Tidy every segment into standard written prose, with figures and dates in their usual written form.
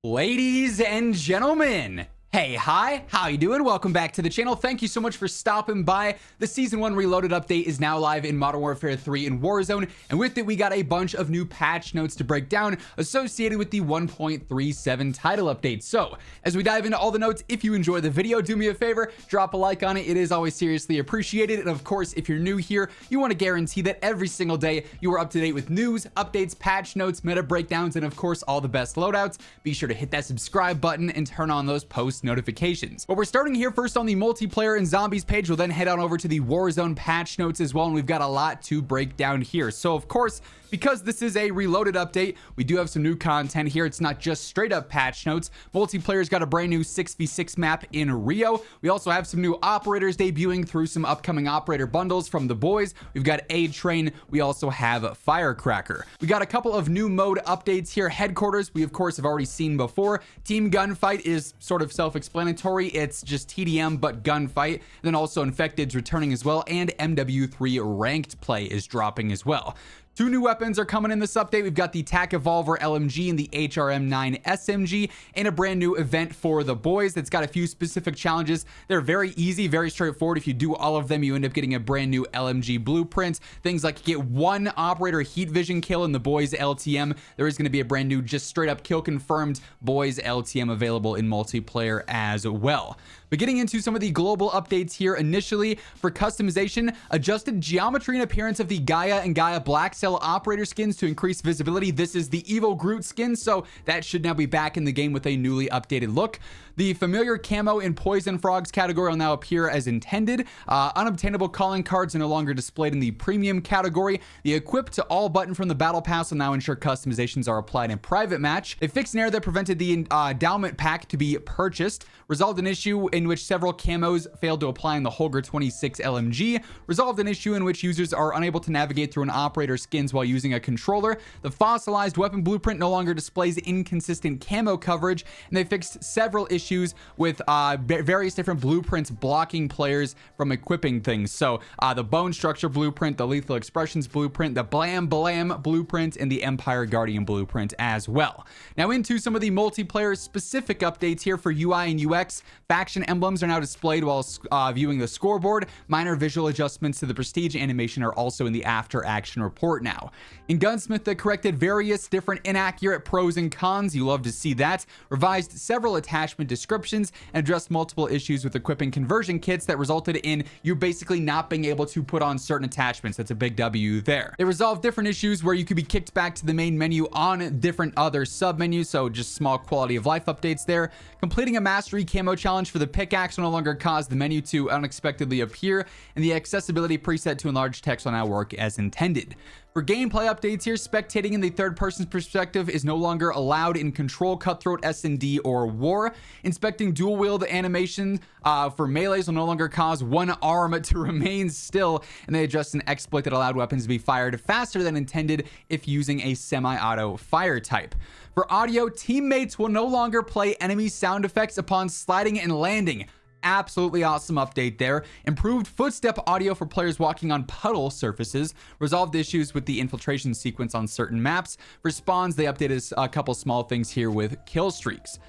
Ladies and gentlemen, hey, hi, how you doing? Welcome back to the channel. Thank you so much for stopping by. The Season 1 Reloaded update is now live in Modern Warfare 3 and Warzone, and with it, we got a bunch of new patch notes to break down associated with the 1.37 title update. So, as we dive into all the notes, if you enjoy the video, do me a favor, drop a like on it. It is always seriously appreciated, and of course, if you're new here, you want to guarantee that every single day you are up to date with news, updates, patch notes, meta breakdowns, and of course, all the best loadouts. Be sure to hit that subscribe button and turn on those post notifications. But we're starting here first on the multiplayer and zombies page. We'll then head on over to the Warzone patch notes as well, and we've got a lot to break down here. So of course, because this is a reloaded update, we do have some new content here. It's not just straight up patch notes. Multiplayer's got a brand new 6v6 map in Rio. We also have some new operators debuting through some upcoming operator bundles from the boys. We've got A-Train. We also have Firecracker. We got a couple of new mode updates here. Headquarters, we of course have already seen before. Team Gunfight is sort of self-explanatory. It's just TDM but gunfight. Then also Infected's returning as well, and MW3 ranked play is dropping as well. Two new weapons are coming in this update. We've got the TAC Evolver LMG and the HRM9 SMG, and a brand new event for the boys that's got a few specific challenges. They're very easy, very straightforward. If you do all of them, you end up getting a brand new LMG blueprint. Things like get one operator heat vision kill in the boys LTM. There is going to be a brand new just straight up kill confirmed boys LTM available in multiplayer as well. But getting into some of the global updates here initially, for customization, adjusted geometry and appearance of the Gaia and Gaia Black Cell operator skins to increase visibility. This is the Evil Groot skin, so that should now be back in the game with a newly updated look. The familiar camo in Poison Frogs category will now appear as intended. Unobtainable calling cards are no longer displayed in the premium category. The equip to all button from the battle pass will now ensure customizations are applied in private match. They fixed an error that prevented the endowment pack to be purchased. Resolved an issue in which several camos failed to apply in the Holger 26 LMG. Resolved an issue in which users are unable to navigate through an operator skins while using a controller. The fossilized weapon blueprint no longer displays inconsistent camo coverage, and they fixed several issues with various different blueprints blocking players from equipping things. So the bone structure blueprint, the lethal expressions blueprint, the blam blam blueprint, and the Empire Guardian blueprint as well. Now into some of the multiplayer specific updates here for UI and UX. Faction emblems are now displayed while viewing the scoreboard. Minor visual adjustments to the prestige animation are also in the after action report now. In Gunsmith, they corrected various different inaccurate pros and cons. You love to see that. Revised several attachment descriptions and addressed multiple issues with equipping conversion kits that resulted in you basically not being able to put on certain attachments. That's a big W there. They resolved different issues where you could be kicked back to the main menu on different other sub menus, so just small quality of life updates there. Completing a mastery camo challenge for the pickaxe will no longer cause the menu to unexpectedly appear, and the accessibility preset to enlarge text will now work as intended. For gameplay updates here, spectating in the third person's perspective is no longer allowed in Control, Cutthroat, S&D, or War. Inspecting dual wield animation for melees will no longer cause one arm to remain still, and they adjust an exploit that allowed weapons to be fired faster than intended if using a semi-auto fire type. For audio, teammates will no longer play enemy sound effects upon sliding and landing. Absolutely awesome update there. Improved footstep audio for players walking on puddle surfaces. Resolved issues with the infiltration sequence on certain maps. For spawns, they updated a couple small things here with kill streaks.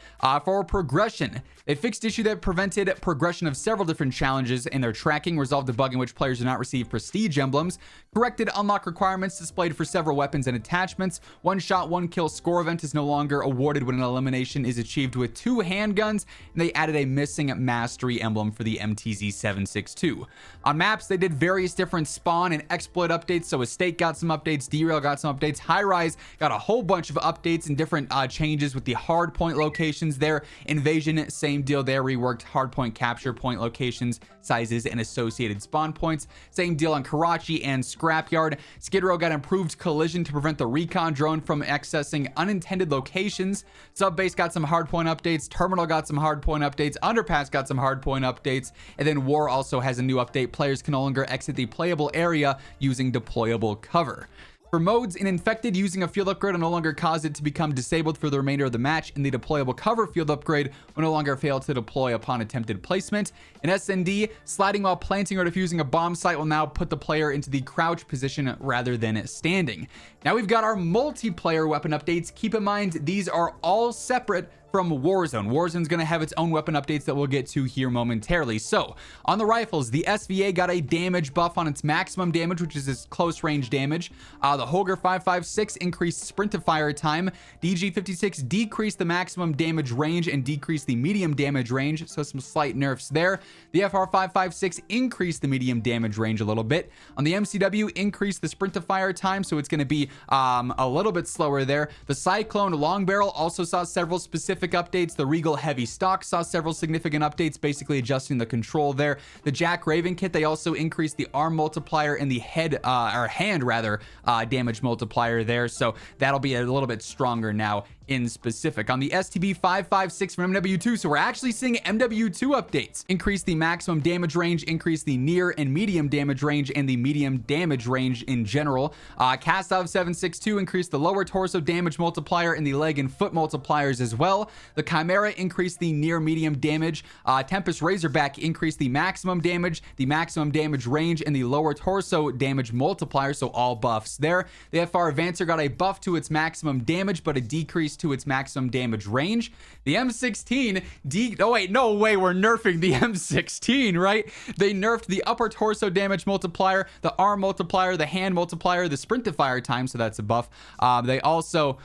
For progression, they fixed issue that prevented progression of several different challenges in their tracking. Resolved a bug in which players do not receive prestige emblems. Corrected unlock requirements displayed for several weapons and attachments. One shot, one kill score event is no longer awarded when an elimination is achieved with 2 handguns, and they added a missing mastery emblem for the MTZ 762. On maps, they did various different spawn and exploit updates. So Estate got some updates, Derail got some updates, High Rise got a whole bunch of updates and different changes with the hard point locations there. Invasion, same deal there, reworked hard point capture point locations, sizes, and associated spawn points. Same deal on Karachi and Scrapyard. Skid Row got improved collision to prevent the recon drone from accessing unintended locations. Subbase got some hard point updates, Terminal got some hard point updates, Underpass got some hard point updates, and then War also has a new update. Players can no longer exit the playable area using deployable cover. For modes, in Infected, using a field upgrade will no longer cause it to become disabled for the remainder of the match, and the deployable cover field upgrade will no longer fail to deploy upon attempted placement. In S&D, sliding while planting or defusing a bomb site will now put the player into the crouch position rather than standing. Now we've got our multiplayer weapon updates. Keep in mind, these are all separate from Warzone. Warzone's going to have its own weapon updates that we'll get to here momentarily. So on the rifles, the SVA got a damage buff on its maximum damage, which is its close range damage. The Holger 556 increased sprint to fire time. DG56 decreased the maximum damage range and decreased the medium damage range, so some slight nerfs there. The FR 556 increased the medium damage range a little bit. On the MCW, increased the sprint to fire time, so it's going to be a little bit slower there. The Cyclone long barrel also saw several specific updates. The Regal heavy stock saw several significant updates, basically adjusting the control there. The Jack Raven kit, they also increased the arm multiplier and the hand damage multiplier there, so that'll be a little bit stronger now in specific. On the STB 556 from MW2, so we're actually seeing MW2 updates. Increase the maximum damage range, increase the near and medium damage range, and the medium damage range in general. Kastov 762 increased the lower torso damage multiplier and the leg and foot multipliers as well. The Chimera increased the near medium damage. Tempest Razorback increased the maximum damage range, and the lower torso damage multiplier, so all buffs there. The FR Advancer got a buff to its maximum damage, but a decrease to its maximum damage range. The M16 oh wait, no way, we're nerfing the M16, right? They nerfed the upper torso damage multiplier, the arm multiplier, the hand multiplier, the sprint to fire time, so that's a buff. They also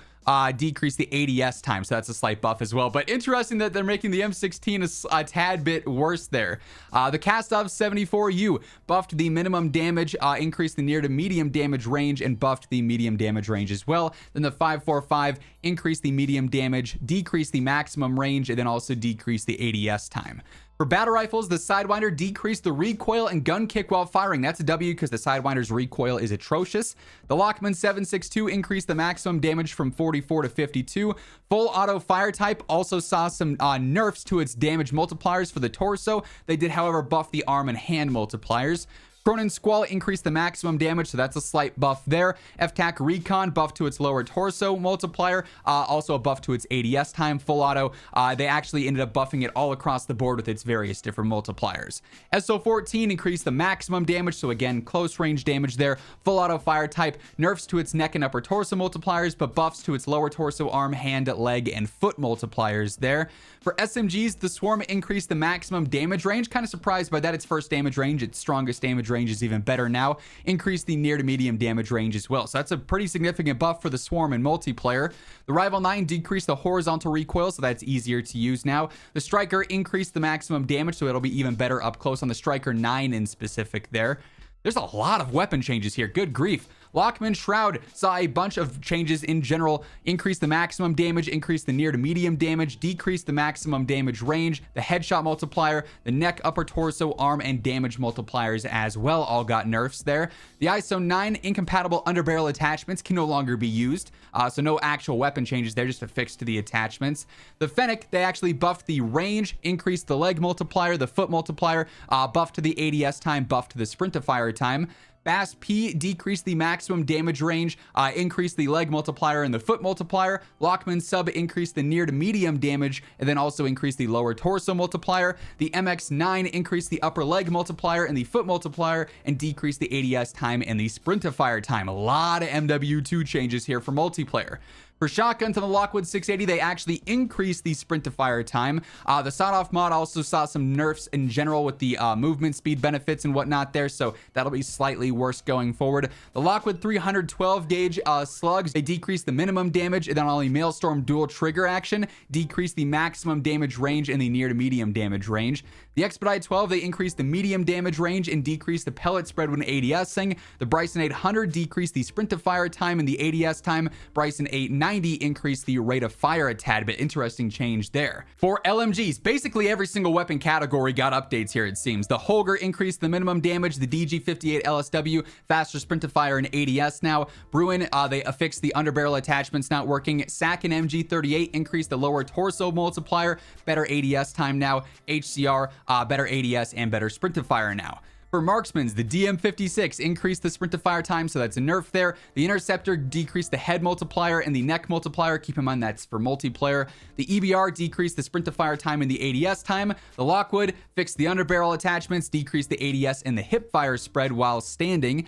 decrease the ADS time, so that's a slight buff as well. But interesting that they're making the M16 a tad bit worse there. The Kastov 74U buffed the minimum damage, increased the near to medium damage range, and buffed the medium damage range as well. Then the 545 increased the medium damage, decreased the maximum range, and then also decreased the ADS time. For battle rifles, the Sidewinder decreased the recoil and gun kick while firing. That's a W because the Sidewinder's recoil is atrocious. The Lockman 762 increased the maximum damage from 44 to 52. Full auto fire type also saw some nerfs to its damage multipliers for the torso. They did, however, buff the arm and hand multipliers. Cronin Squall increased the maximum damage, so that's a slight buff there. FTAC Recon buff to its lower torso multiplier, also a buff to its ADS time. Full auto, they actually ended up buffing it all across the board with its various different multipliers. SO14 increased the maximum damage, so again, close range damage there. Full auto fire type, nerfs to its neck and upper torso multipliers, but buffs to its lower torso, arm, hand, leg, and foot multipliers there. For SMGs, the Swarm increased the maximum damage range. Kind of surprised by that. Its first damage range, its strongest damage range is even better now. Increased the near to medium damage range as well. So that's a pretty significant buff for the Swarm in multiplayer. The Rival 9 decreased the horizontal recoil, so that's easier to use now. The Striker increased the maximum damage, so it'll be even better up close on the Striker 9 in specific there. There's a lot of weapon changes here. Good grief. Lockman Shroud saw a bunch of changes in general. Increased the maximum damage, increased the near to medium damage, decreased the maximum damage range, the headshot multiplier, the neck, upper torso, arm, and damage multipliers as well all got nerfs there. The ISO 9 incompatible underbarrel attachments can no longer be used, so no actual weapon changes there, just a fix to the attachments. The Fennec, they actually buffed the range, increased the leg multiplier, the foot multiplier, buffed to the ADS time, buffed to the sprint to fire time. Bass P decreased the maximum damage range, increased the leg multiplier and the foot multiplier. Lockman Sub increased the near to medium damage, and then also increased the lower torso multiplier. The MX9 increased the upper leg multiplier and the foot multiplier, and decreased the ADS time and the sprint to fire time. A lot of MW2 changes here for multiplayer. For shotguns on the Lockwood 680, they actually increased the sprint to fire time. The sawed-off mod also saw some nerfs in general with the movement speed benefits and whatnot there, so that'll be slightly worse going forward. The Lockwood 312 gauge slugs, they decreased the minimum damage, and then on the Maelstrom dual trigger action, decreased the maximum damage range and the near to medium damage range. The Expedite 12, they increased the medium damage range and decreased the pellet spread when ADSing. The Bryson 800 decreased the sprint to fire time and the ADS time. Bryson 890 increased the rate of fire a tad bit. Interesting change there. For LMGs, basically every single weapon category got updates here, it seems. The Holger increased the minimum damage. The DG58 LSW, faster sprint to fire and ADS now. Bruin, they affixed the underbarrel attachments not working. SAC and MG38 increased the lower torso multiplier. Better ADS time now. HCR, better ADS and better sprint to fire now. For marksmans, the DM56 increased the sprint to fire time, so that's a nerf there. The Interceptor decreased the head multiplier and the neck multiplier. Keep in mind that's for multiplayer. The EBR decreased the sprint to fire time and the ADS time. The Lockwood fixed the underbarrel attachments, decreased the ADS and the hip fire spread while standing.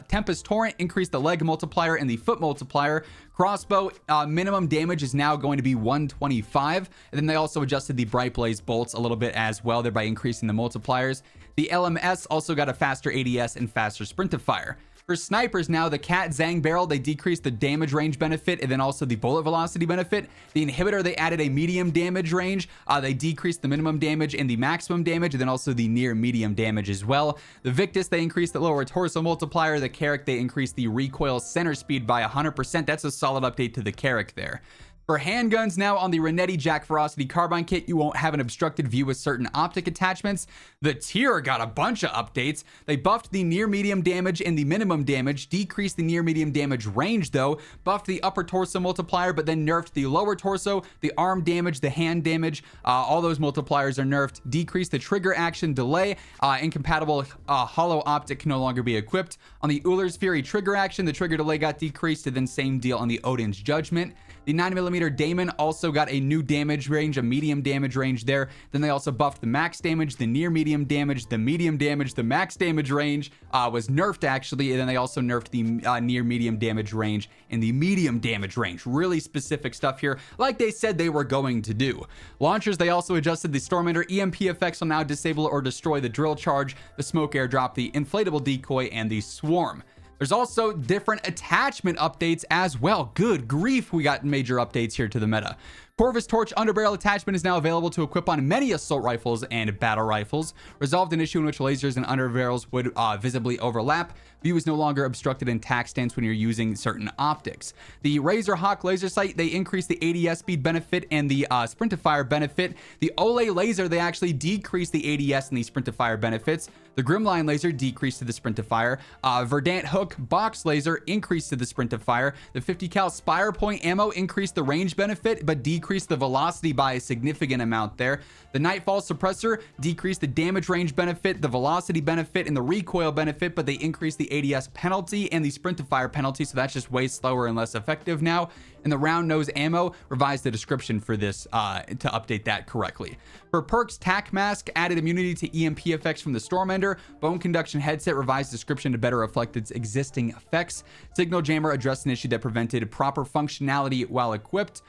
Tempest Torrent increased the leg multiplier and the foot multiplier. Crossbow minimum damage is now going to be 125. And then they also adjusted the Bright Blaze bolts a little bit as well, thereby increasing the multipliers. The LMS also got a faster ADS and faster sprint to fire. For snipers now, the Cat Zang barrel, they decreased the damage range benefit and then also the bullet velocity benefit. The inhibitor, they added a medium damage range. They decreased the minimum damage and the maximum damage, and then also the near medium damage as well. The Victus, they increased the lower torso multiplier. The Carrack, they increased the recoil center speed by 100%. That's a solid update to the Carrack there. For handguns now, on the Renetti Jack Ferocity Carbine Kit, you won't have an obstructed view with certain optic attachments. The Tier got a bunch of updates. They buffed the near medium damage and the minimum damage, decreased the near medium damage range though, buffed the upper torso multiplier, but then nerfed the lower torso, the arm damage, the hand damage. All those multipliers are nerfed. Decreased the trigger action delay. Incompatible hollow optic can no longer be equipped. On the Ullr's Fury trigger action, the trigger delay got decreased, and then same deal on the Odin's Judgment. The 9mm Damon also got a new damage range, a medium damage range there. Then they also buffed the max damage, the near medium damage, the medium damage, the max damage range was nerfed actually. And then they also nerfed the near medium damage range and the medium damage range. Really specific stuff here, like they said they were going to do. Launchers, they also adjusted the Stormender. EMP effects will now disable or destroy the drill charge, the smoke airdrop, the inflatable decoy, and the swarm. There's also different attachment updates as well. Good grief, we got major updates here to the meta. Corvus Torch underbarrel attachment is now available to equip on many assault rifles and battle rifles. Resolved an issue in which lasers and underbarrels would visibly overlap. View is no longer obstructed in tack stance when you're using certain optics. The Razor Hawk laser sight, they increased the ADS speed benefit and the sprint to fire benefit. The Olay laser, they actually decreased the ADS and the sprint to fire benefits. The Grimline laser decreased to the sprint to fire. Verdant Hook box laser increased to the sprint to fire. The 50 cal Spire Point ammo increased the range benefit but decreased the velocity by a significant amount there. The Nightfall suppressor decreased the damage range benefit, the velocity benefit, and the recoil benefit, but they increased the ADS penalty and the sprint to fire penalty, so that's just way slower and less effective now. And the round nose ammo revised the description for this to update that correctly. For perks, Tac Mask added immunity to EMP effects from the Stormender. Bone Conduction Headset revised description to better reflect its existing effects. Signal Jammer addressed an issue that prevented proper functionality while equipped.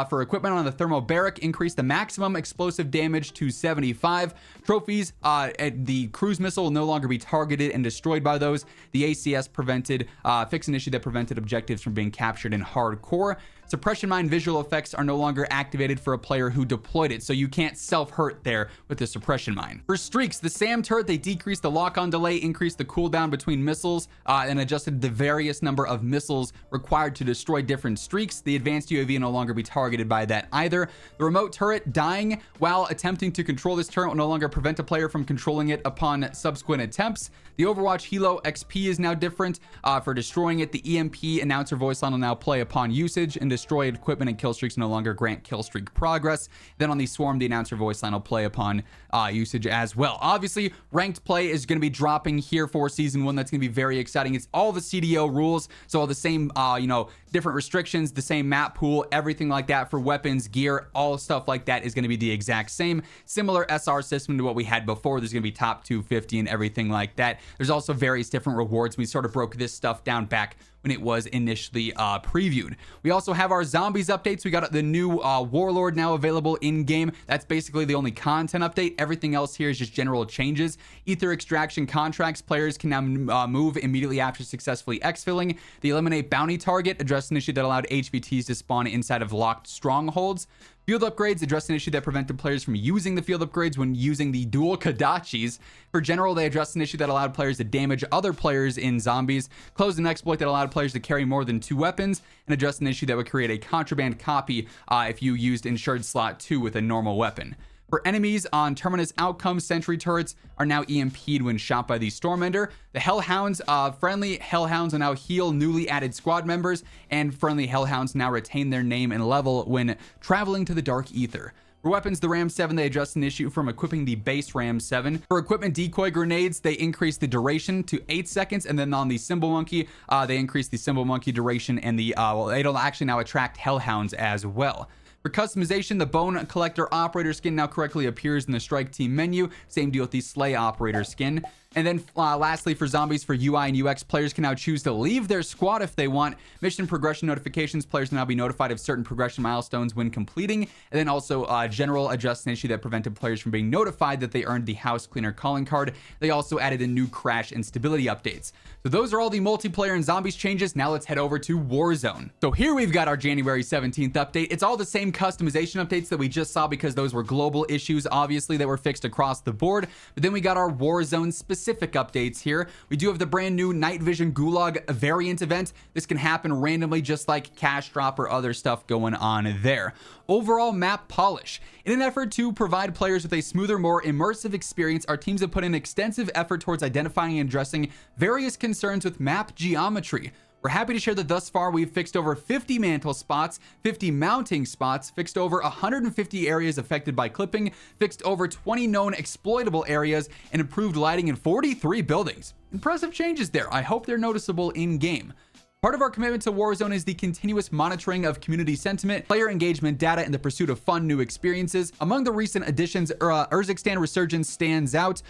For equipment on the Thermobaric, increased the maximum explosive damage to 75. Trophies, the cruise missile will no longer be targeted and destroyed by those. The ACS fixed an issue that prevented objectives from being captured in hardcore. Suppression mine visual effects are no longer activated for a player who deployed it, so you can't self-hurt there with the suppression mine. For streaks, the SAM turret, they decreased the lock-on delay, increased the cooldown between missiles, and adjusted the various number of missiles required to destroy different streaks. The advanced UAV will no longer be targeted by that either. The remote turret, dying while attempting to control this turret will no longer prevent a player from controlling it upon subsequent attempts. The Overwatch Hilo XP is now different. For destroying it, the EMP announcer voice line will now play upon usage, and destroyed equipment and kill streaks no longer grant kill streak progress. Then on the Swarm, the announcer voice line will play upon usage as well. Obviously, ranked play is going to be dropping here for season 1. That's going to be very exciting. It's all the CDO rules, so all the same, different restrictions, the same map pool, everything like that for weapons, gear, all stuff like that is going to be the exact same. Similar SR system to what we had before. There's going to be top 250 and everything like that. There's also various different rewards. We sort of broke this stuff down back when it was initially previewed. We also have our zombies updates. We got the new Warlord now available in game. That's basically the only content update. Everything else here is just general changes. Ether extraction contracts, players can now move immediately after successfully exfilling. The eliminate bounty target addressed an issue that allowed HVTs to spawn inside of locked strongholds. Field upgrades addressed an issue that prevented players from using the field upgrades when using the dual Kadachis. For general, they addressed an issue that allowed players to damage other players in zombies, closed an exploit that allowed players to carry more than 2 weapons, and addressed an issue that would create a contraband copy if you used insured slot 2 with a normal weapon. For enemies on Terminus Outcome, sentry turrets are now EMP'd when shot by the Stormender. The Hellhounds, friendly Hellhounds will now heal newly added squad members, and friendly Hellhounds now retain their name and level when traveling to the Dark Ether. For weapons, the Ram 7, they addressed an issue from equipping the base Ram 7. For equipment decoy grenades, they increased the duration to 8 seconds, and then on the Symbol Monkey, they increased the Symbol Monkey duration, and it'll actually now attract Hellhounds as well. For customization, the Bone Collector Operator skin now correctly appears in the Strike Team menu. Same deal with the Slay Operator skin. And then lastly, for zombies, for UI and UX, players can now choose to leave their squad if they want. Mission progression notifications, players will now be notified of certain progression milestones when completing. And then also general adjust an issue that prevented players from being notified that they earned the house cleaner calling card. They also added in new crash and stability updates. So those are all the multiplayer and zombies changes. Now let's head over to Warzone. So here we've got our January 17th update. It's all the same customization updates that we just saw because those were global issues, obviously, that were fixed across the board. But then we got our Warzone specific updates here. We do have the brand new Night Vision Gulag variant event. This can happen randomly, just like cash drop or other stuff going on there. Overall map polish. In an effort to provide players with a smoother, more immersive experience, our teams have put in extensive effort towards identifying and addressing various concerns with map geometry. We're happy to share that thus far we've fixed over 50 mantle spots, 50 mounting spots, fixed over 150 areas affected by clipping, fixed over 20 known exploitable areas, and improved lighting in 43 buildings. Impressive changes there. I hope they're noticeable in game. Part of our commitment to Warzone is the continuous monitoring of community sentiment, player engagement data, and the pursuit of fun new experiences. Among the recent additions, Urzikstan Resurgence stands out,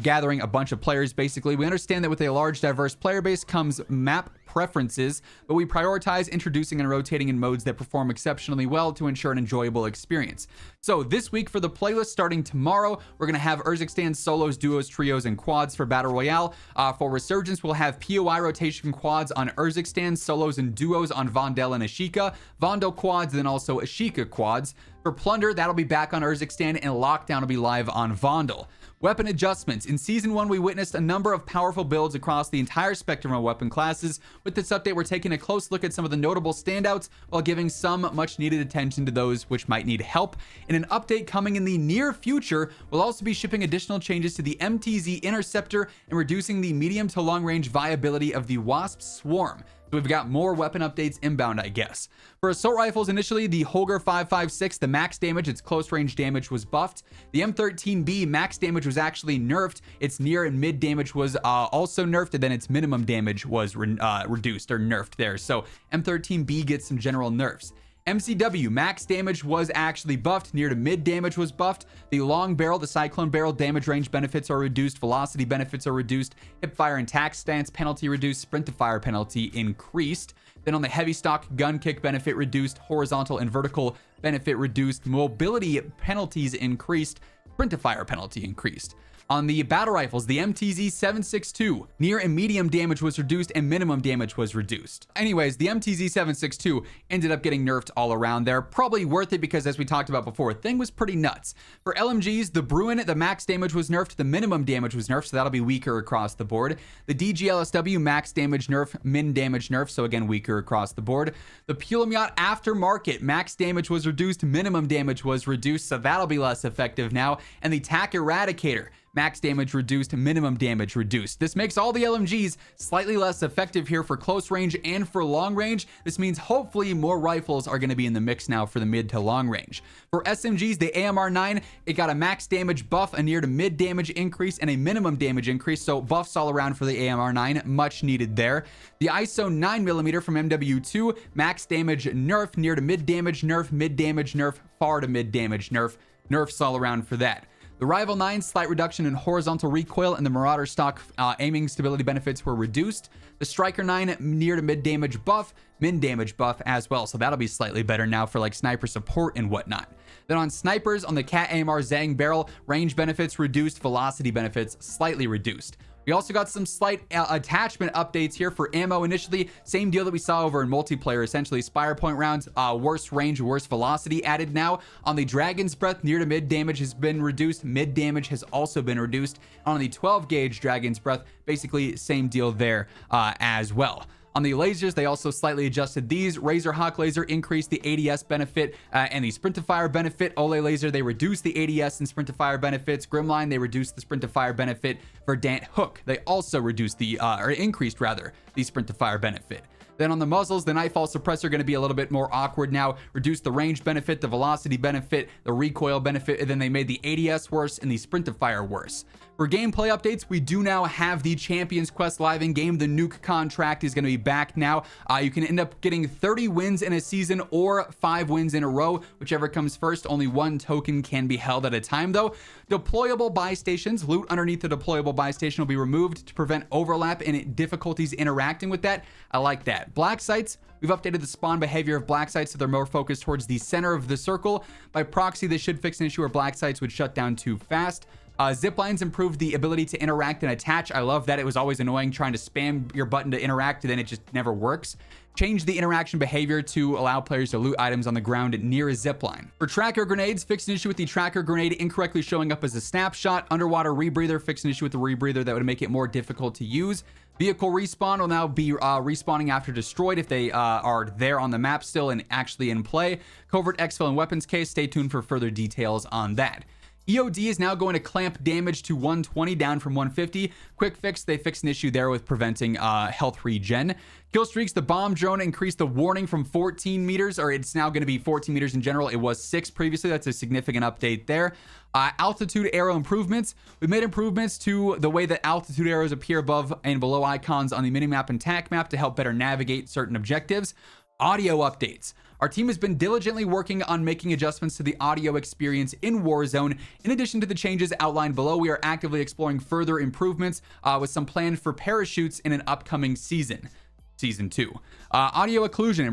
gathering a bunch of players basically. We understand that with a large diverse player base comes map preferences, but we prioritize introducing and rotating in modes that perform exceptionally well to ensure an enjoyable experience. So this week for the playlist, starting tomorrow, we're going to have Urzikstan solos, duos, trios, and quads for Battle Royale. For Resurgence, we'll have POI rotation quads on Urzikstan, solos and duos on Vondel and Ashika, Vondel quads, then also Ashika quads. For Plunder, that'll be back on Urzikstan, and Lockdown will be live on Vondel. Weapon adjustments. In Season 1, we witnessed a number of powerful builds across the entire spectrum of weapon classes. With this update, we're taking a close look at some of the notable standouts while giving some much needed attention to those which might need help. In an update coming in the near future, we'll also be shipping additional changes to the MTZ Interceptor and reducing the medium to long range viability of the Wasp Swarm. So we've got more weapon updates inbound, I guess. For assault rifles, initially, the Holger 5.56, the max damage, its close range damage was buffed. The M13B max damage was actually nerfed. Its near and mid damage was also nerfed, and then its minimum damage was reduced or nerfed there. So M13B gets some general nerfs. MCW max damage was actually buffed, near to mid damage was buffed. The long barrel, the cyclone barrel damage range benefits are reduced, velocity benefits are reduced, hip fire and tack stance penalty reduced, sprint to fire penalty increased. Then on the heavy stock, gun kick benefit reduced, horizontal and vertical benefit reduced, mobility penalties increased, sprint to fire penalty increased. On the battle rifles, the MTZ 7.62, near and medium damage was reduced and minimum damage was reduced. Anyways, the MTZ 7.62 ended up getting nerfed all around there. Probably worth it because, as we talked about before, thing was pretty nuts. For LMGs, the Bruin, the max damage was nerfed, the minimum damage was nerfed, so that'll be weaker across the board. The DGLSW, max damage nerf, min damage nerf, so again, weaker across the board. The Pulamyot Aftermarket, max damage was reduced, minimum damage was reduced, so that'll be less effective now. And the TAC Eradicator, max damage reduced, minimum damage reduced. This makes all the LMGs slightly less effective here for close range and for long range. This means hopefully more rifles are going to be in the mix now for the mid to long range. For SMGs, the AMR9, it got a max damage buff, a near to mid damage increase, and a minimum damage increase. So buffs all around for the AMR9, much needed there. The ISO 9mm from MW2, max damage nerf, near to mid damage nerf, mid damage nerf, far to mid damage nerf. Nerfs all around for that. The Rival 9, slight reduction in horizontal recoil, and the Marauder stock aiming stability benefits were reduced. The Striker 9, near to mid damage buff, min damage buff as well, so that'll be slightly better now for like sniper support and whatnot. Then on snipers, on the Cat AMR Zang barrel, range benefits reduced, velocity benefits slightly reduced. We also got some slight attachment updates here for ammo. Initially, same deal that we saw over in multiplayer, essentially Spire Point rounds, worse range, worse velocity added now. On the Dragon's Breath, near to mid damage has been reduced, mid damage has also been reduced. On the 12 gauge Dragon's Breath, basically same deal there as well. On the lasers, they also slightly adjusted these. Razor Hawk laser increased the ADS benefit and the sprint to fire benefit. Ole laser, they reduced the ADS and sprint to fire benefits. Grimline, they reduced the sprint to fire benefit. Verdant Hook, they also reduced the, or increased rather, the sprint to fire benefit. Then on the muzzles, the Nightfall Suppressor going to be a little bit more awkward now. Reduced the range benefit, the velocity benefit, the recoil benefit, and then they made the ADS worse and the sprint to fire worse. For gameplay updates, we do now have the Champions Quest live in game. The nuke contract is going to be back now. You can end up getting 30 wins in a season or 5 wins in a row, whichever comes first. Only 1 token can be held at a time though. Deployable buy stations, loot underneath the deployable buy station will be removed to prevent overlap and difficulties interacting with that. I like that. Black sites, we've updated the spawn behavior of black sites so they're more focused towards the center of the circle. By proxy, this should fix an issue where black sites would shut down too fast. Zip lines improved the ability to interact and attach. I love that. It was always annoying trying to spam your button to interact, and then it just never works. Change the interaction behavior to allow players to loot items on the ground near a zip line. For tracker grenades, fixed an issue with the tracker grenade incorrectly showing up as a snapshot. Underwater rebreather, fixed an issue with the rebreather that would make it more difficult to use. Vehicle respawn will now be respawning after destroyed if they are there on the map still and actually in play. Covert exfil and weapons case, stay tuned for further details on that. EOD is now going to clamp damage to 120 down from 150. Quick fix, they fixed an issue there with preventing health regen. Kill streaks, the bomb drone increased the warning from 14 meters, or it's now going to be 14 meters in general. It was 6 previously. That's a significant update there. Altitude arrow improvements. We've made improvements to the way that altitude arrows appear above and below icons on the minimap and tac map to help better navigate certain objectives. Audio updates. Our team has been diligently working on making adjustments to the audio experience in Warzone. In addition to the changes outlined below, we are actively exploring further improvements with some planned for parachutes in an upcoming season. Season 2. Audio occlusion.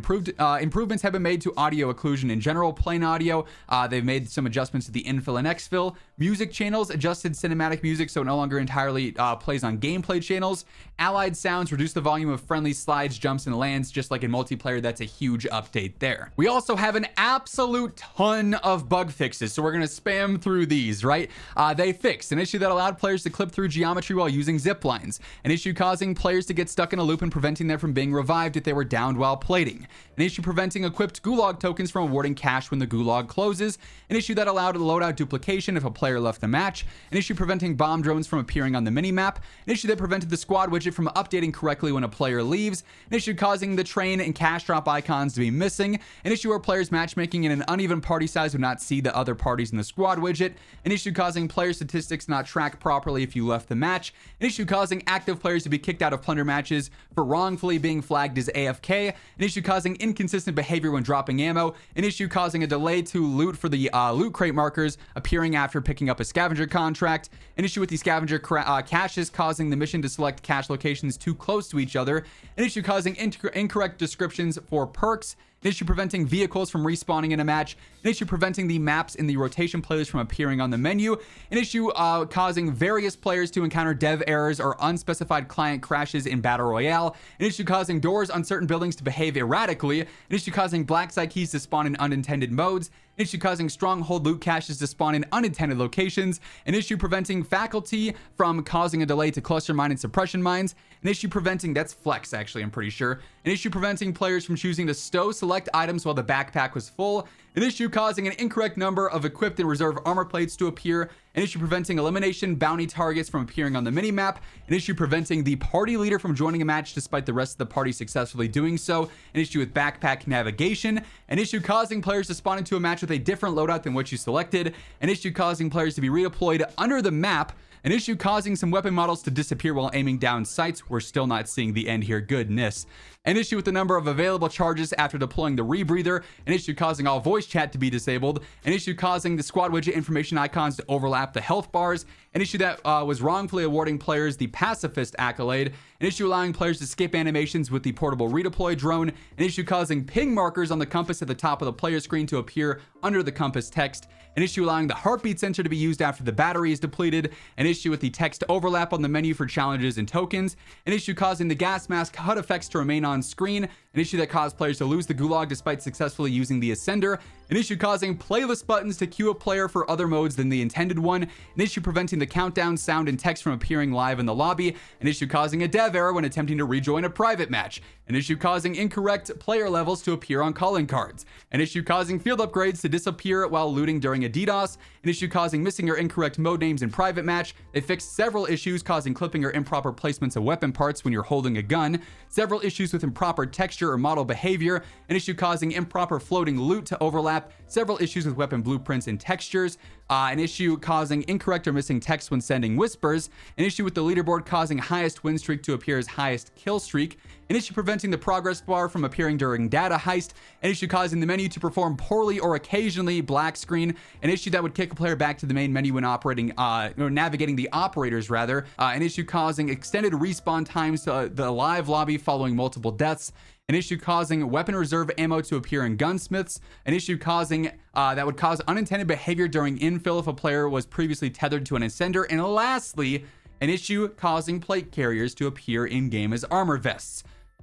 Improvements have been made to audio occlusion in general. Plain audio. They've made some adjustments to the infill and exfil. Music channels. Adjusted cinematic music so it no longer entirely plays on gameplay channels. Allied sounds. Reduce the volume of friendly slides, jumps, and lands. Just like in multiplayer, that's a huge update there. We also have an absolute ton of bug fixes, so we're going to spam through these, right? They fixed an issue that allowed players to clip through geometry while using zip lines. An issue causing players to get stuck in a loop and preventing them from being revived if they were downed while plating. An issue preventing equipped gulag tokens from awarding cash when the gulag closes. An issue that allowed loadout duplication if a player left the match. An issue preventing bomb drones from appearing on the minimap. An issue that prevented the squad widget from updating correctly when a player leaves. An issue causing the train and cash drop icons to be missing. An issue where players matchmaking in an uneven party size would not see the other parties in the squad widget. An issue causing player statistics not track properly if you left the match. An issue causing active players to be kicked out of plunder matches for wrongfully being flagged as AFK. An issue causing inconsistent behavior when dropping ammo. An issue causing a delay to loot for the loot crate markers appearing after picking up a scavenger contract. An issue with the scavenger caches causing the mission to select cache locations too close to each other. An issue causing incorrect descriptions for perks. An issue preventing vehicles from respawning in a match. An issue preventing the maps in the rotation playlist from appearing on the menu. An issue causing various players to encounter dev errors or unspecified client crashes in Battle Royale. An issue causing doors on certain buildings to behave erratically. An issue causing black site keys to spawn in unintended modes. An issue causing stronghold loot caches to spawn in unintended locations. An issue preventing faculty from causing a delay to cluster mine and suppression mines. An issue preventing, that's flex actually, I'm pretty sure. An issue preventing players from choosing to stow select items while the backpack was full. An issue causing an incorrect number of equipped and reserve armor plates to appear. An issue preventing elimination bounty targets from appearing on the minimap. An issue preventing the party leader from joining a match despite the rest of the party successfully doing so. An issue with backpack navigation. An issue causing players to spawn into a match with a different loadout than what you selected. An issue causing players to be redeployed under the map. An issue causing some weapon models to disappear while aiming down sights. We're still not seeing the end here. Goodness. An issue with the number of available charges after deploying the rebreather. An issue causing all voice chat to be disabled. An issue causing the squad widget information icons to overlap the health bars. An issue that was wrongfully awarding players the pacifist accolade. An issue allowing players to skip animations with the portable redeploy drone. An issue causing ping markers on the compass at the top of the player screen to appear under the compass text. An issue allowing the heartbeat sensor to be used after the battery is depleted. An issue with the text overlap on the menu for challenges and tokens. An issue causing the gas mask HUD effects to remain on screen. An issue that caused players to lose the gulag despite successfully using the ascender. An issue causing playlist buttons to queue a player for other modes than the intended one. An issue preventing the countdown sound and text from appearing live in the lobby. An issue causing a dev error when attempting to rejoin a private match. An issue causing incorrect player levels to appear on calling cards. An issue causing field upgrades to disappear while looting during a DDoS. An issue causing missing or incorrect mode names in private match. They fixed several issues causing clipping or improper placements of weapon parts when you're holding a gun. Several issues with improper texture or model behavior. An issue causing improper floating loot to overlap. Several issues with weapon blueprints and textures. an issue causing incorrect or missing text when sending whispers, an issue with the leaderboard causing highest win streak to appear as highest kill streak, an issue preventing the progress bar from appearing during data heist, an issue causing the menu to perform poorly or occasionally black screen, an issue that would kick a player back to the main menu when operating, or navigating the operators rather, an issue causing extended respawn times to the live lobby following multiple deaths, an issue causing weapon reserve ammo to appear in gunsmiths, an issue causing that would cause unintended behavior during infill if a player was previously tethered to an ascender, and lastly, an issue causing plate carriers to appear in game as armor vests.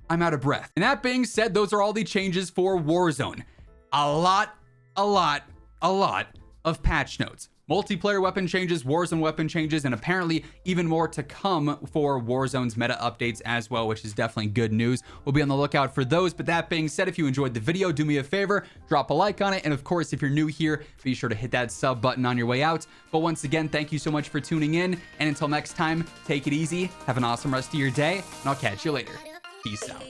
I'm out of breath. And that being said, those are all the changes for Warzone. A lot of patch notes. Multiplayer weapon changes, Warzone weapon changes, and apparently even more to come for Warzone's meta updates as well, which is definitely good news. We'll be on the lookout for those. But that being said, if you enjoyed the video, do me a favor, drop a like on it. And of course, if you're new here, be sure to hit that sub button on your way out. But once again, thank you so much for tuning in. And until next time, take it easy, have an awesome rest of your day, and I'll catch you later. Peace out.